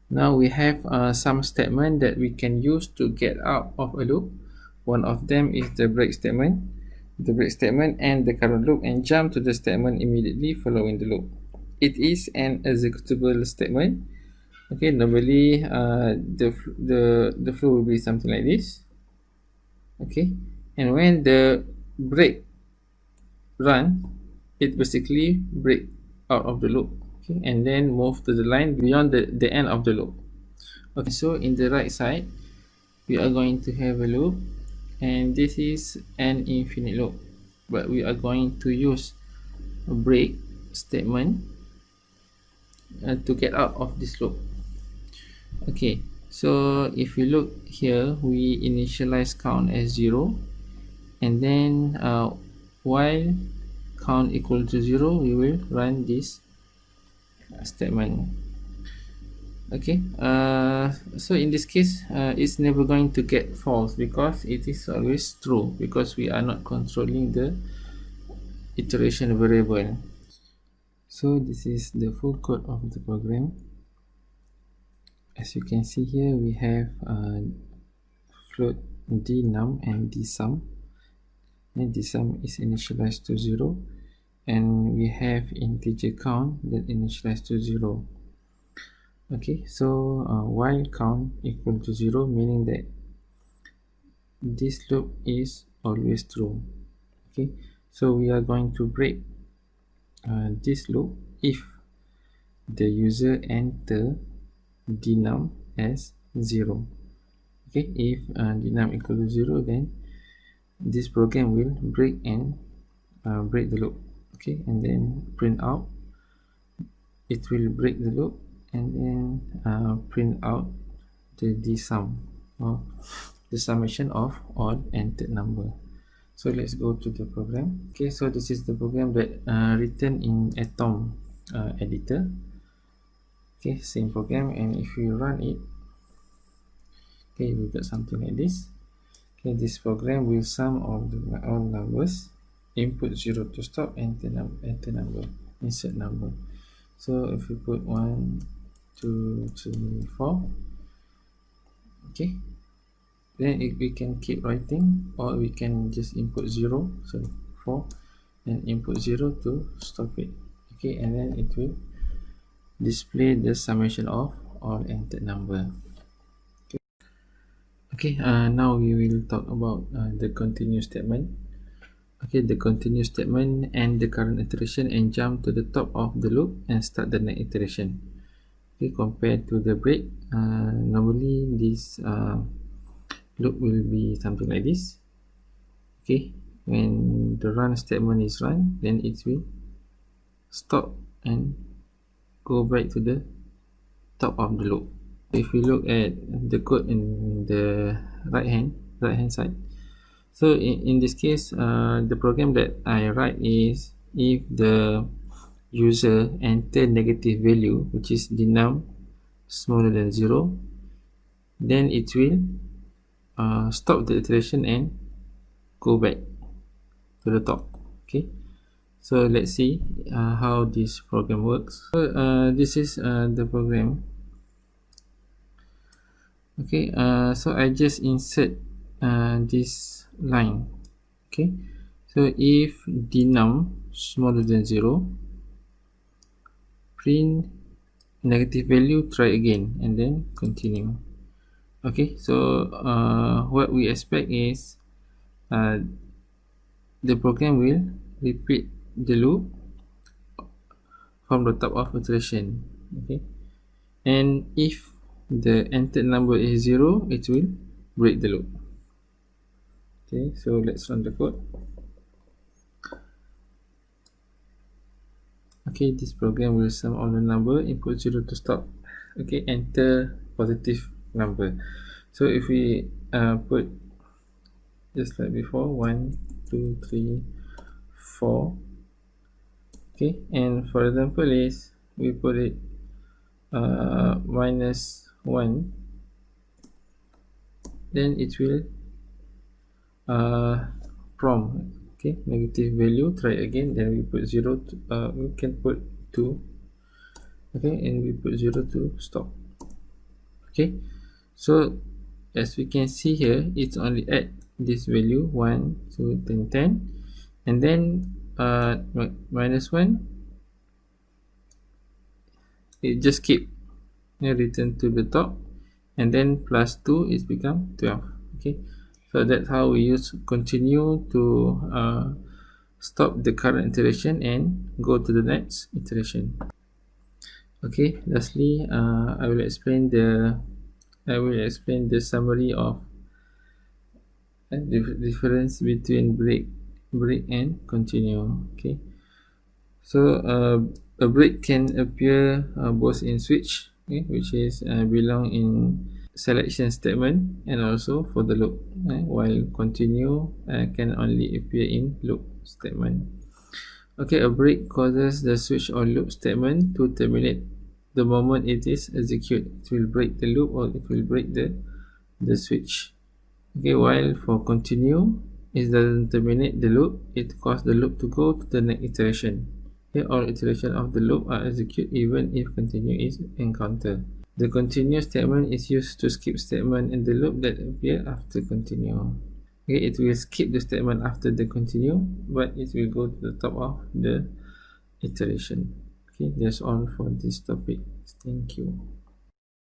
Now we have some statement that we can use to get out of a loop. One of them is the break statement. The break statement and the current loop and jump to the statement immediately following the loop. It is an executable statement. Okay, normally the flow will be something like this. Okay, and when the break run, it basically break out of the loop. Okay, and then move to the line beyond the end of the loop. Okay, so in the right side we are going to have a loop, and this is an infinite loop, but we are going to use a break statement to get out of this loop. Okay, so if we look here, we initialize count as 0, and then while count equal to 0, we will run this statement. Okay, so in this case it's never going to get false because it is always true, because we are not controlling the iteration variable. So this is the full code of the program. As you can see here, we have float dnum and dsum, and dsum is initialized to 0, and we have integer count that initialized to 0. Okay, so while count equal to 0, meaning that this loop is always true. Okay, so we are going to break this loop if the user enter dnum as 0. Okay, if dnum equal to 0, then this program will break and break the loop. Okay, and then print out, it will break the loop and then print out the dsum, or the summation of odd entered number. So let's go to the program. Okay, so this is the program that written in Atom editor. Okay, same program, and if you run it, okay, we got something like this. Okay, this program will sum all numbers, input 0 to stop, enter number, insert number. So if we put 1, 2, 3, 4, okay, then we can keep writing, or we can just input 0, so 4, and input 0 to stop it. Okay, and then it will display the summation of all entered number. Okay, now we will talk about the continue statement. Okay, the continue statement and the current iteration and jump to the top of the loop and start the next iteration. Okay, compared to the break, normally this loop will be something like this. Okay, when the run statement is run, then it will stop and go back to the top of the loop. If we look at the code in the right hand side, so in this case the program that I write is, if the user enter negative value, which is dnum smaller than 0, then it will stop the iteration and go back to the top. Okay, so let's see how this program works. So this is the program. Okay, so I just insert this line. Okay, so if dnum smaller than 0, print negative value, try again, and then continue. Okay, so what we expect is the program will repeat the loop from the top of iteration. Okay, and if the entered number is 0, it will break the loop. Okay, so let's run the code. Okay, this program will sum all the number, input 0 to stop. Okay, enter positive number. So if we put just like before, 1, 2, 3, 4. Okay, and for example is we put it minus 1, then it will prompt, okay, negative value, try again, then we put 0 to, we can put 2, okay, and we put 0 to stop. Okay, so as we can see here, it's only at this value 1 2 10 10, and then minus 1, it just keep return to the top, and then plus 2 is become 12. Okay, so that's how we use continue to stop the current iteration and go to the next iteration. Okay, lastly, I will explain the summary of the difference between break and continue. Okay, so a break can appear both in switch, okay, which is belong in selection statement, and also for the loop, while continue can only appear in loop statement. Okay, a break causes the switch or loop statement to terminate the moment it is executed. It will break the loop or it will break the switch. Okay, while for continue, it doesn't terminate the loop, it causes the loop to go to the next iteration. Okay, all iterations of the loop are executed even if continue is encountered. The continue statement is used to skip statement in the loop that appear after continue. Okay, it will skip the statement after the continue, but it will go to the top of the iteration. Okay, that's all for this topic. Thank you.